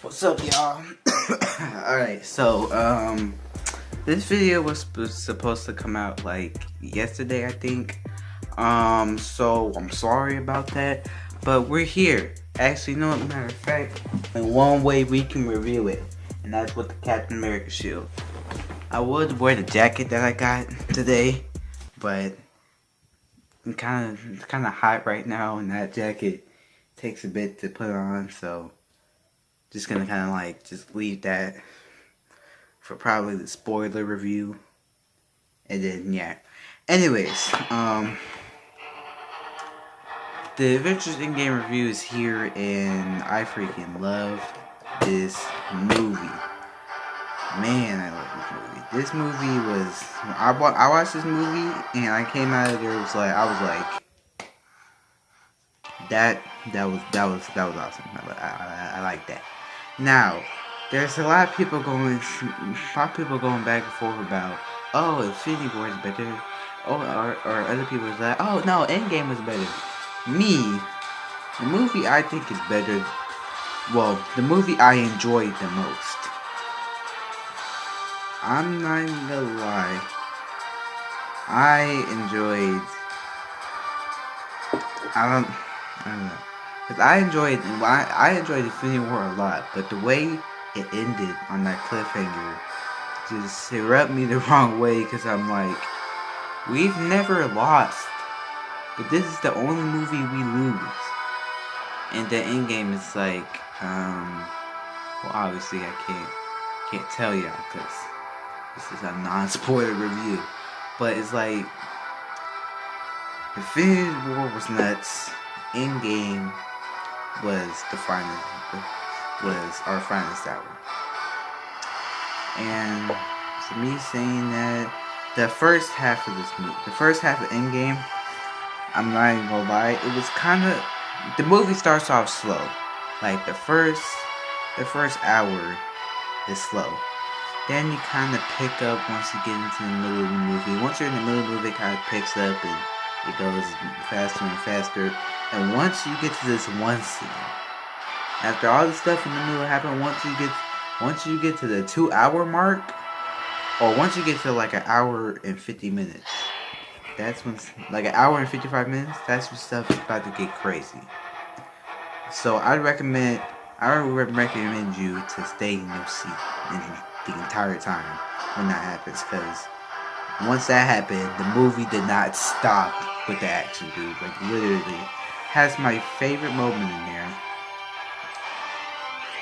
What's up, y'all? Alright, so, this video was supposed to come out, like, yesterday, I think. So, I'm sorry about that, but we're here. Actually, you know what, matter of fact, in one way we can review it, and that's with the Captain America shield. I would wear the jacket that I got today, but it's kind of hot right now, and that jacket takes a bit to put on, so just gonna kind of like just leave that for probably the spoiler review, and then yeah. Anyways, the Avengers Endgame review is here, and I freaking love this movie. Man, I love this movie. This movie was I watched this movie and I came out of there. It was like I was like that was awesome. I like that. Now, there's a lot of people going back and forth about, oh, Infinity War is better, or other people is like, oh no, Endgame was better. Me, the movie I think is better. Well, the movie I enjoyed the most. I'm not even gonna lie. I enjoyed. I don't know. Cause I enjoyed Infinity War a lot, but the way it ended on that cliffhanger just it rubbed me the wrong way. Cause I'm like, we've never lost, but this is the only movie we lose. And the Endgame is like, well, obviously I can't tell y'all because this is a non-spoiler review, but it's like Infinity War was nuts. Endgame was our finest hour. And for me saying that, the first half of this movie, the first half of Endgame, I'm not even gonna lie, it was kind of, the movie starts off slow. Like the first hour is slow. Then you kind of pick up once you get into the middle of the movie. Once you're in the middle of the movie, it kind of picks up and it goes faster and faster. And once you get to this one scene, after all the stuff in the middle happened, once you get to the 2-hour mark, or once you get to like an hour and 50 minutes, that's when, like an hour and 55 minutes, that's when stuff is about to get crazy. So I would recommend you to stay in your seat the entire time when that happens, because once that happened, the movie did not stop with the action, dude. Like, literally, has my favorite moment in there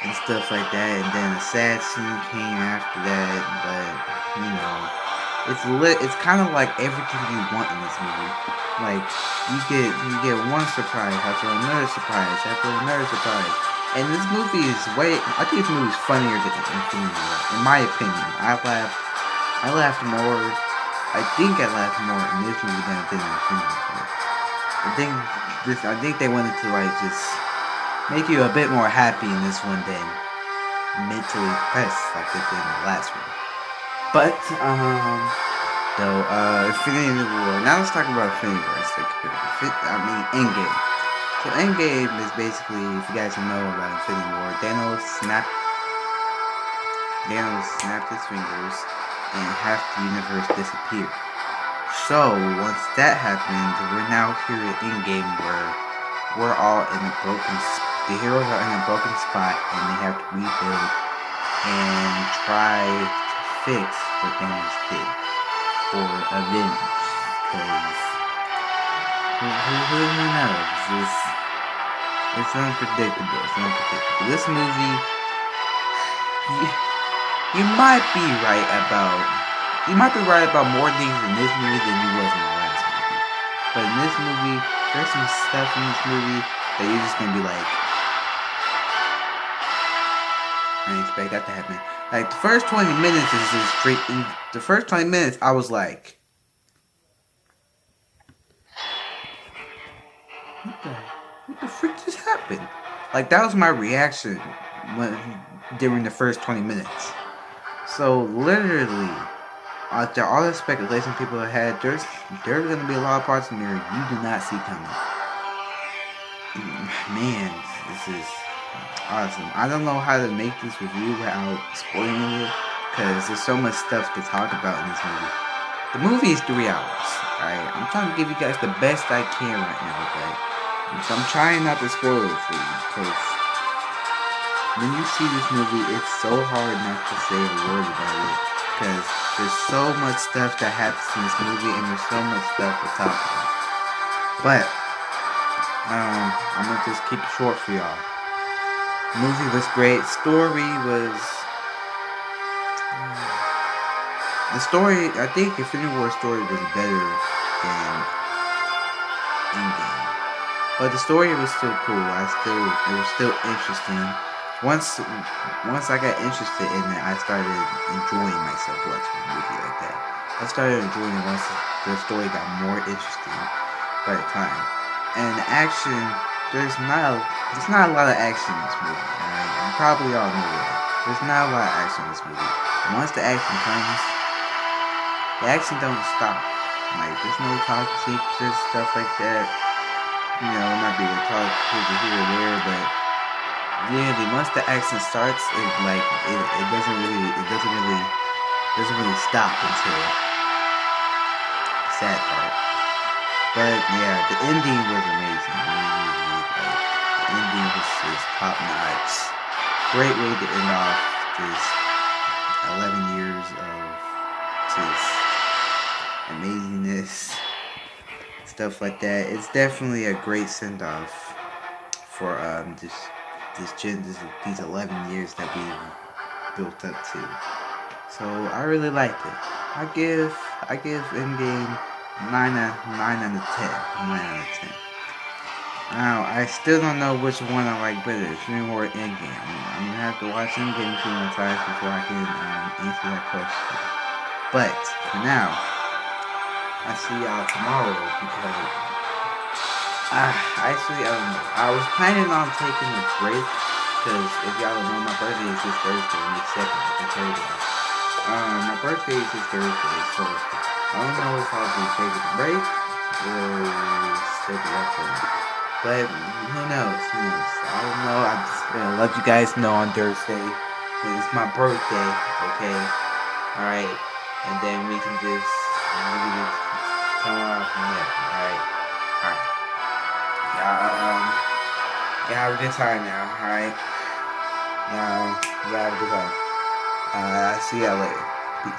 and stuff like that. And then a sad scene came after that, but you know, it's kind of like everything you want in this movie. Like, you get one surprise after another surprise after another surprise. And this movie is I think this movie is funnier than Infinity War, in my opinion. I laughed more. I think I laughed more in this movie than I did in Infinity War. I think they wanted to like just make you a bit more happy in this one than mentally depressed like they did in the last one. But Infinity War. Now let's talk about Infinity War. Endgame. So Endgame is basically, if you guys don't know about Infinity War, Thanos snapped his fingers and half the universe disappeared. So once that happened, we're now here at Endgame where we're all in a the heroes are in a broken spot and they have to rebuild and try to fix what Thanos did, or Avengers, because who knows? It's unpredictable. This movie, you might be right about more things in this movie than you was in the last movie. But in this movie, there's some stuff in this movie that you're just gonna be like, I didn't expect that to happen. Like, the first 20 minutes is just straight. The first 20 minutes, I was like, what the freak just happened? Like, that was my reaction during the first 20 minutes. So, literally, after all the speculation people have had, there's going to be a lot of parts in there you do not see coming. Man, this is Awesome. I don't know how to make this review without spoiling it, because there's so much stuff to talk about in this movie. The movie is 3 hours. Alright, I'm trying to give you guys the best I can right now, but so I'm trying not to spoil it for you, because when you see this movie, it's so hard not to say a word about it, because there's so much stuff that happens in this movie, and there's so much stuff to talk about. But I'm gonna just keep it short for y'all. The movie was great. Story, I think Infinity War story was better than Endgame. But the story was still cool. It was still interesting. Once I got interested in it, I started enjoying myself watching a movie like that. I started enjoying it once the story got more interesting by the time. And action, there's not a lot of action in this movie. Alright, you probably all know that. There's not a lot of action in this movie. And once the action comes, the action don't stop. Like, there's no talk sequences, stuff like that. You know, not being talk here or there, but really, once the action starts, it doesn't really stop until the sad part. But yeah, the ending was amazing. The ending was top notch. Great way to end off this 11 years of just amazingness, stuff like that. It's definitely a great send off for these 11 years that we've built up to. So I really liked it. I give Endgame 9 out of 10. 9 out of 10. Now, I still don't know which one I like better, Infinity War or Endgame. I'm gonna have to watch Endgame 2 more times before I can answer that question. But for now, I see y'all tomorrow because actually I was planning on taking a break because if y'all don't know, my birthday is this Thursday, May 2nd. Like I told y'all. My birthday is this Thursday, so I don't know if I'll be taking a break or still be up for it. But who knows? I don't know. I'm just gonna let you guys know on Thursday. It's my birthday, okay? Alright. And then we can just come on from there, alright? Alright. Y'all have a good time now, alright? Y'all have a good time. I'll see y'all later. Peace.